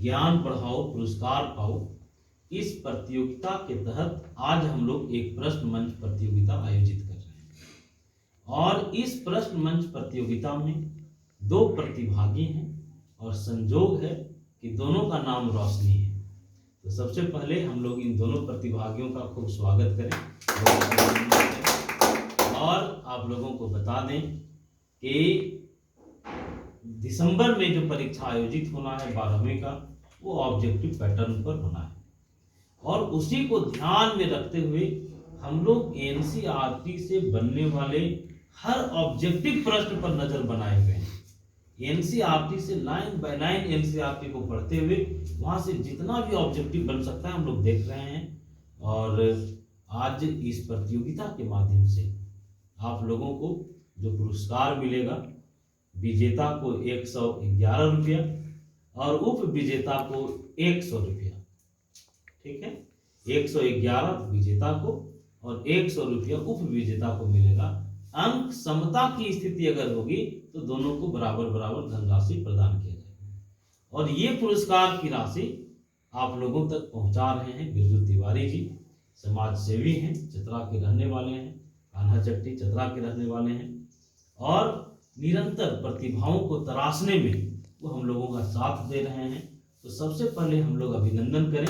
ज्ञान बढ़ाओ पुरस्कार पाओ, इस प्रतियोगिता के तहत आज हम लोग एक प्रश्न मंच प्रतियोगिता आयोजित कर रहे हैं। और इस प्रश्न मंच प्रतियोगिता में 2 प्रतिभागी हैं और संजोग है कि दोनों का नाम रोशनी है। तो सबसे पहले हम लोग इन दोनों प्रतिभागियों का खूब स्वागत करें और आप लोगों को बता दें कि दिसंबर में जो परीक्षा आयोजित होना है 12वीं का, वो ऑब्जेक्टिव पैटर्न पर होना है और उसी को ध्यान में रखते हुए हम लोग एनसीईआरटी से बनने वाले हर ऑब्जेक्टिव प्रश्न पर नजर बनाए हुए हैं। एनसीईआरटी से लाइन बाय लाइन एनसीईआरटी को पढ़ते हुए वहां से जितना भी ऑब्जेक्टिव बन सकता है हम लोग देख रहे हैं। और आज इस प्रतियोगिता के माध्यम से आप लोगों को जो पुरस्कार मिलेगा, विजेता को 111 रुपया और उप विजेता को 100 रुपया। ठीक है, 111 विजेता को और 100 रुपया उप विजेता को मिलेगा। अंक समता की स्थिति अगर होगी तो दोनों को बराबर बराबर धनराशि प्रदान किया जाएगा। और ये पुरस्कार की राशि आप लोगों तक पहुंचा रहे हैं बिरजू तिवारी जी, समाज सेवी हैं, चतरा के रहने वाले हैं, कान्हा चट्टी चतरा के रहने वाले हैं और निरंतर प्रतिभाओं को तराशने में वो हम लोगों का साथ दे रहे हैं। तो सबसे पहले हम लोग अभिनंदन करें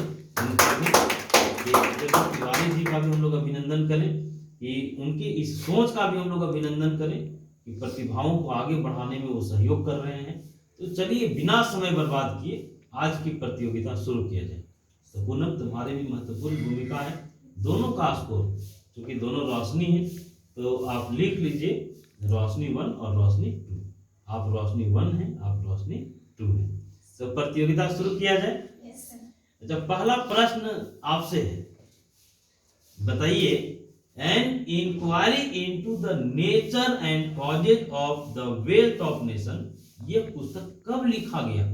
तिवारी जी का भी हम लोग अभिनंदन करें कि उनकी इस सोच का भी हम लोग अभिनंदन करें कि प्रतिभाओं को आगे बढ़ाने में वो सहयोग कर रहे हैं। तो चलिए बिना समय बर्बाद किए आज की प्रतियोगिता शुरू किया जाए। तो पूनम, तुम्हारी भी महत्वपूर्ण भूमिका है। दोनों का स्कोर, क्योंकि दोनों रोशनी है, तो आप लिख लीजिए रोशनी 1 और रोशनी 2। आप रोशनी 1 है, आप रोशनी 2 है। तो प्रतियोगिता शुरू किया जाए। अच्छा, पहला प्रश्न आपसे है, बताइए an inquiry into the nature and causes of the wealth of nation, ये पुस्तक कब लिखा गया?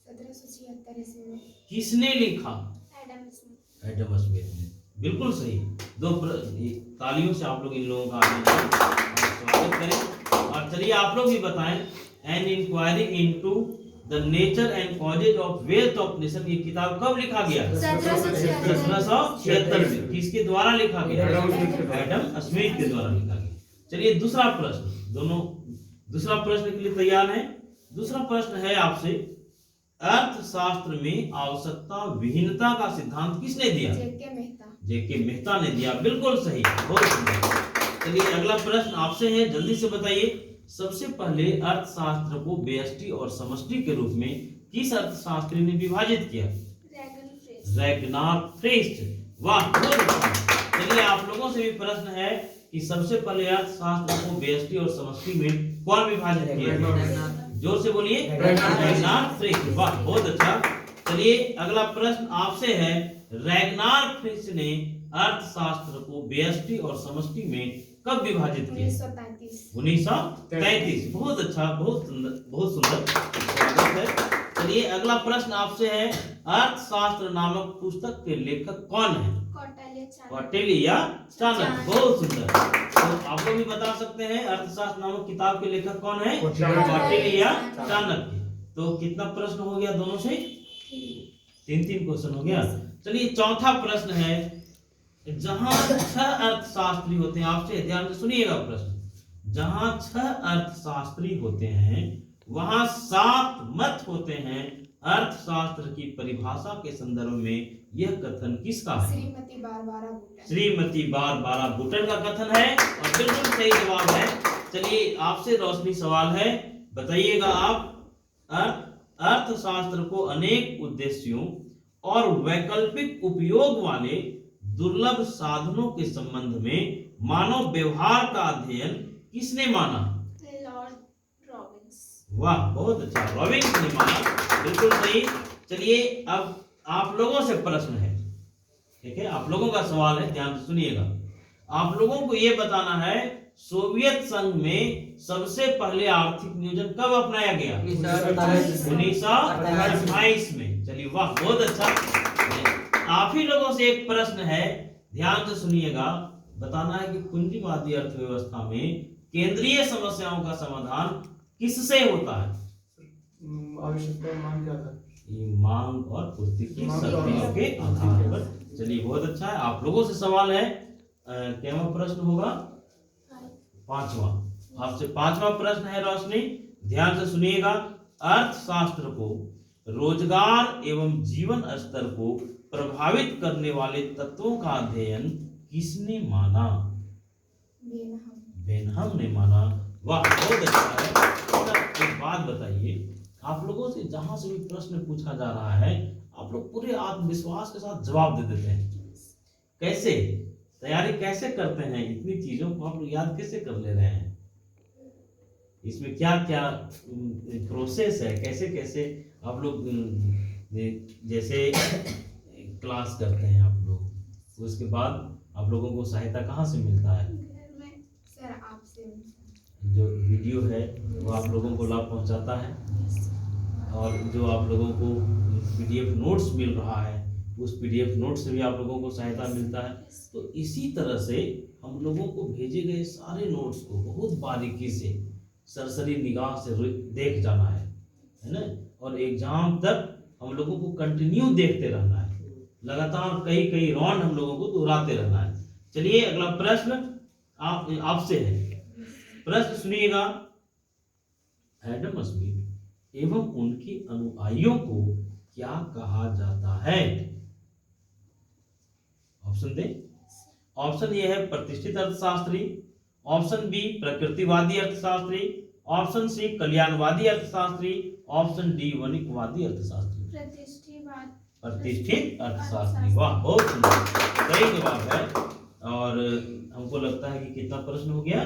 1776 ईस्वी में। किसने लिखा? एडम स्मिथ ने। बिल्कुल सही। 2 तालियों से आप लोग इन लोगों का स्वागत करें। और चलिए आप लोग भी बताएं, an inquiry into the nature and causes of wealth of nation, ये किताब कब लिखा गया? 1776 में। किसके द्वारा लिखा गया? एडम स्मिथ के द्वारा लिखा गया। चलिए दूसरा प्रश्न, दोनों दूसरा प्रश्न के लिए तैयार हैं? दूसरा प्रश्न है आपसे, अर्थशास्त्र में आवश्यकता विहीनता का सिद्धांत किसने दिया? जेके मेहता ने दिया। बिल्कुल सही, बहुत सुंदर। चलिए अगला प्रश्न आपसे है, जल्दी से बताइए। सबसे पहले अर्थशास्त्र को व्यष्टि और समष्टि के रूप में किस अर्थशास्त्री ने विभाजित किया? रैगनार फ्रेस्ट। वाह, बहुत अच्छा। चलिए आप लोगों से भी प्रश्न है कि सबसे पहले अर्थशास्त्र को व्यष्टि और समष्टि में कौन विभाजित किया? जोर से बोलिए, रैगनार फ्रेस्ट। वाह, बहुत अच्छा। चलिए अगला प्रश्न आपसे है, रैगनार फ्रेस्ट ने अर्थशास्त्र को व्यष्टि और समष्टि में कब विभाजित किया? 1933। बहुत अच्छा, बहुत सुंदर स्वागत है। चलिए अगला प्रश्न आपसे है, अर्थशास्त्र नामक पुस्तक के लेखक कौन है? कौटिल्य चाणक्य। बहुत सुंदर। तो आप लोग भी बता सकते हैं अर्थशास्त्र नामक किताब के लेखक कौन है? कौटिल्य चाणक्य। तो कितना प्रश्न हो गया दोनों से? 3 क्वेश्चन हो गया। चलिए चौथा प्रश्न है, जहां 6 अर्थशास्त्री होते हैं, आपसे ध्यान से सुनिएगा प्रश्न, जहां 6 अर्थशास्त्री होते हैं वहां 7 मत होते हैं। अर्थशास्त्र की परिभाषा के संदर्भ में यह कथन किसका है? श्रीमती बारबारा बुटन का कथन है और बिल्कुल सही जवाब है। चलिए आपसे रोशनी सवाल है, बताइएगा आप, अर्थशास्त्र को अनेक उद्देश्यों और वैकल्पिक उपयोग वाले दुर्लभ साधनों के संबंध में मानव व्यवहार का अध्ययन किसने माना? Lord Robins. वाह, बहुत अच्छा, रॉबिन्स ने माना। बिल्कुल सही। चलिए अब आप लोगों से प्रश्न है, ठीक है, आप लोगों का सवाल है, ध्यान से सुनिएगा। आप लोगों को यह बताना है, सोवियत संघ में सबसे पहले आर्थिक नियोजन कब अपनाया गया? 1928 में। चलिए वाह, बहुत अच्छा। आप ही लोगों से एक प्रश्न है, ध्यान से सुनिएगा। बताना है कि पूंजीवादी अर्थव्यवस्था में केंद्रीय समस्याओं का समाधान किससे होता है? आवश्यकता मान क्या था? ये मांग और पूर्ति की मांग और शक्तियों के आधार पर। चलिए बहुत अच्छा है। आप लोगों से सवाल है, क्या प्रश्न होगा? पांचवा। आपसे पांचवा प्रश्न है रोशनी, ध्यान से सुनिएगा। अर्थशास्त्र को रोजगार एवं जीवन स्तर को प्रभावित करने वाले तत्वों का अध्ययन किसने माना? बेनहम ने माना। वाह बहुत अच्छा है। अच्छा, एक बात बताइए, आप लोगों से जहां से भी प्रश्न पूछा जा रहा है आप लोग पूरे आत्मविश्वास के साथ जवाब दे देते हैं। कैसे तैयारी कैसे करते हैं? इतनी चीजों को आप लोग याद कैसे कर ले रहे हैं? इसमें क्या क्या प्रोसेस है? कैसे कैसे आप लोग जैसे क्लास करते हैं आप लोग, उसके बाद आप लोगों को सहायता कहाँ से मिलता है? घर में सर आपसे जो वीडियो है वो आप लोगों को लाभ पहुंचाता है, और जो आप लोगों को पीडीएफ नोट्स मिल रहा है उस पीडीएफ नोट से भी आप लोगों को सहायता मिलता है। तो इसी तरह से हम लोगों को भेजे गए सारे नोट्स को बहुत बारीकी से सरसरी निगाह से देख जाना है ना? और एग्जाम तक हम लोगों को कंटिन्यू देखते रहना है, लगातार कई कई राउंड हम लोगों को दोहराते रहना है। चलिए अगला प्रश्न आपसे है। प्रश्न सुनिएगा। एडम स्मिथ एवं उनके अनुयायियों को क्या कहा जाता है? Option they. ऑप्शन ए है प्रतिष्ठित अर्थशास्त्री, ऑप्शन बी प्रकृतिवादी अर्थशास्त्री, ऑप्शन सी कल्याणवादी अर्थशास्त्री, ऑप्शन डी वणिकवादी अर्थशास्त्री। प्रतिष्ठित अर्थशास्त्री। वाह बहुत सुंदर, सही जवाब है। और हमको लगता है कि कितना प्रश्न हो गया?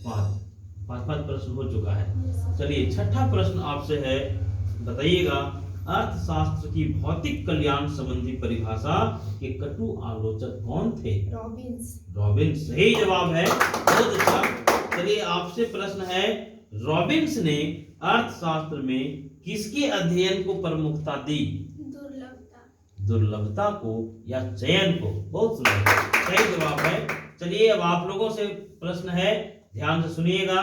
पांच प्रश्न हो चुका है। चलिए छठा प्रश्न आपसे है, बताइएगा। अर्थशास्त्र की भौतिक कल्याण संबंधी परिभाषा के कटु आलोचक कौन थे? रॉबिन्स सही जवाब है, बहुत अच्छा। चलिए आपसे प्रश्न है, रॉबिन्स ने अर्थशास्त्र में किसके अध्ययन को प्रमुखता दी? दुर्लभता को या चयन को? बहुत सुंदर, सही जवाब है। चलिए अब आप लोगों से प्रश्न है, ध्यान से सुनिएगा।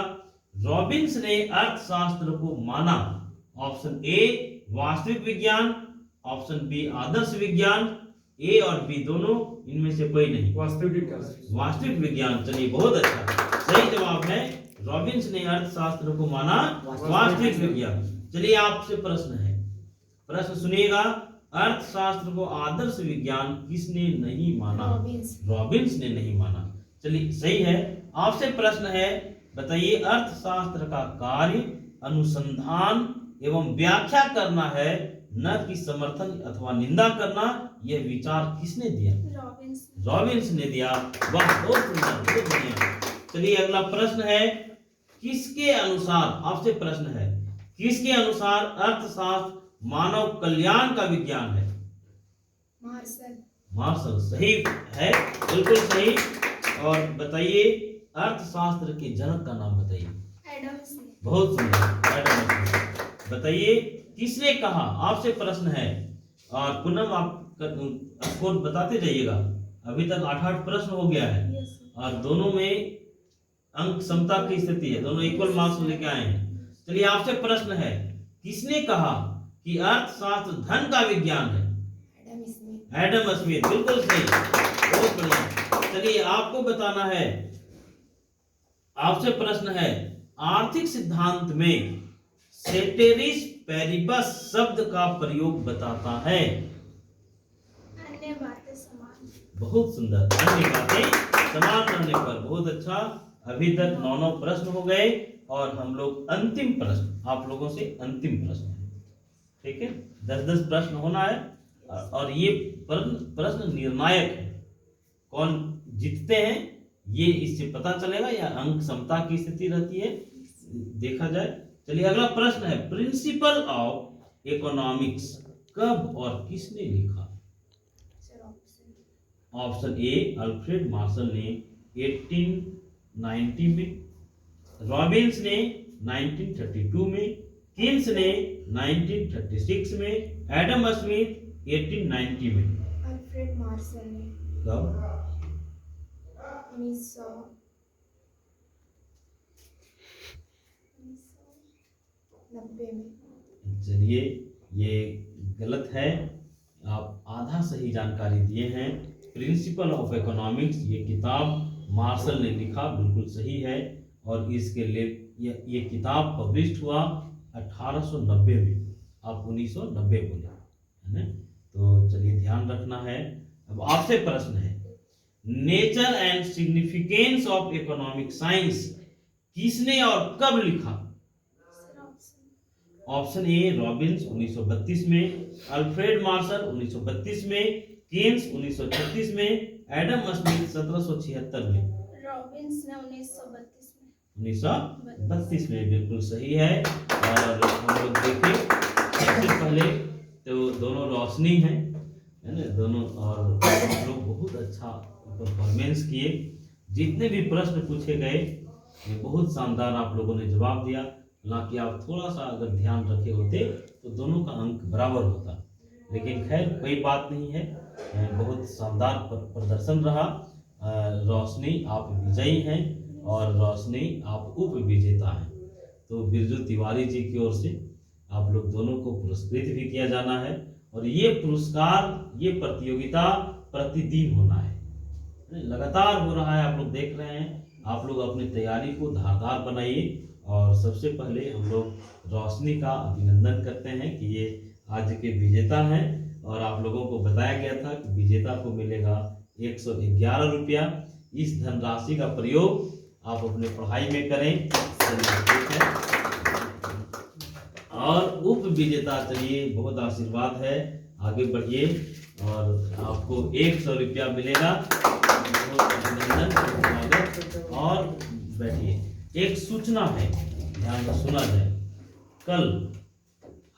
रॉबिन्स ने अर्थशास्त्र को माना, ऑप्शन ए वास्तविक विज्ञान, ऑप्शन बी आदर्श विज्ञान, ए और बी दोनों, इनमें से कोई नहीं। वास्तविक विज्ञान। चलिए बहुत अच्छा, सही जवाब है। रॉबिन्स ने अर्थशास्त्र को माना वास्तविक विज्ञान। चलिए आपसे प्रश्न है, प्रश्न सुनिएगा। अर्थशास्त्र को आदर्श विज्ञान किसने नहीं माना? रॉबिन्स ने नहीं माना। चलिए सही है। आपसे प्रश्न है, बताइए अर्थशास्त्र का कार्य अनुसंधान एवं व्याख्या करना है, न कि समर्थन अथवा निंदा करना। यह विचार किसने दिया? रॉबिन्स ने दिया। वाह बहुत सुंदर, बहुत बढ़िया। चलिए अगला प्रश्न है, किसके अनुसार, आपसे प्रश्न है, किसके अनुसार अर्थशास्त्र मानव कल्याण का विज्ञान है? मार्शल सही है, बिल्कुल सही। और बताइए अर्थशास्त्र के जनक का नाम बताइए। बहुत सुंदर, एडम स्मिथ। बताइए किसने कहा? आपसे प्रश्न है, और पुनः आप स्कोर बताते जाइएगा। अभी तक 8 प्रश्न हो गया है, और दोनों में अंक समता की स्थिति है, दोनों इक्वल मार्क्स लेके आए हैं। चलिए आपसे प्रश्न है, किसने कहा कि अर्थशास्त्र धन का विज्ञान है? एडम स्मिथ, बिल्कुल सही, बहुत बढ़िया। चलिए आपको बताना है, आपसे प्रश्न है, आर्थिक सिद्धांत में सेटेरिस पेरिबस शब्द का प्रयोग बताता है? अन्य बातें समान। बहुत सुंदर, अन्य बातें समान रहने पर। बहुत अच्छा। अभी तक 9 प्रश्न हो गए, और हम लोग अंतिम प्रश्न, आप लोगों से अंतिम प्रश्न है, ठीक है? 10-10 प्रश्न होना है, और ये प्रश्न निर्णायक है। कौन जीतते हैं ये इससे पता चलेगा, या अंक समता की स्थिति रहती है, देखा जाए। चलिए अगला प्रश्न है, प्रिंसिपल ऑफ इकोनॉमिक्स कब और किसने लिखा? ऑप्शन ए अल्फ्रेड मार्शल ने 1890 में, रॉबिन्स ने 1932 में, कीन्स ने 1936 में, एडम स्मिथ 1890 में। अल्फ्रेड मार्शल ने कब? 1990 में। चलिए ये गलत है। आप आधा सही जानकारी दिए हैं। प्रिंसिपल ऑफ इकोनॉमिक्स ये किताब मार्शल ने लिखा, बिल्कुल सही है। और इसके लिए ये किताब पब्लिश हुआ 1890 में। आप 1990 बोले है ना। तो चलिए ध्यान रखना है। अब आपसे प्रश्न है, nature and significance of economic science किसने और कब लिखा? Sir option. Option A Robins 1932 में, अल्फ्रेड मार्शल 1932 में, केन्स 1936 में, एडम स्मिथ 1776 में। रॉबिन्स ने 1932 में। 1932 में बिल्कुल सही है। और हम लोग देखें सबसे पहले तो दोनों रोशनी है ना दोनों, और हम लोग बहुत अच्छा परफॉर्मेंस किए। जितने भी प्रश्न पूछे गए बहुत शानदार आप लोगों ने जवाब दिया। हालांकि आप थोड़ा सा अगर ध्यान रखे होते तो दोनों का अंक बराबर होता, लेकिन खैर कोई बात नहीं है। बहुत शानदार प्रदर्शन रहा। रोशनी आप विजयी हैं और रोशनी आप उप विजेता हैं। तो बिरजू तिवारी जी की ओर से आप लोग दोनों को पुरस्कृत भी किया जाना है। और ये पुरस्कार, ये प्रतियोगिता प्रतिदिन होना है, लगातार हो रहा है। आप लोग देख रहे हैं। आप लोग अपनी तैयारी को धारदार बनाइए। और सबसे पहले हम लोग रोशनी का अभिनंदन करते हैं कि ये आज के विजेता हैं। और आप लोगों को बताया गया था कि विजेता को मिलेगा 111 रुपया। इस धनराशि का प्रयोग आप अपने पढ़ाई में करें। ठीक है। और उप विजेता चलिए बहुत आशीर्वाद है, आगे बढ़िए और आपको 100 रुपया मिलेगा। बहुत अभिनंदन। और बैठिए। एक सूचना है, ध्यान से सुना जाए। कल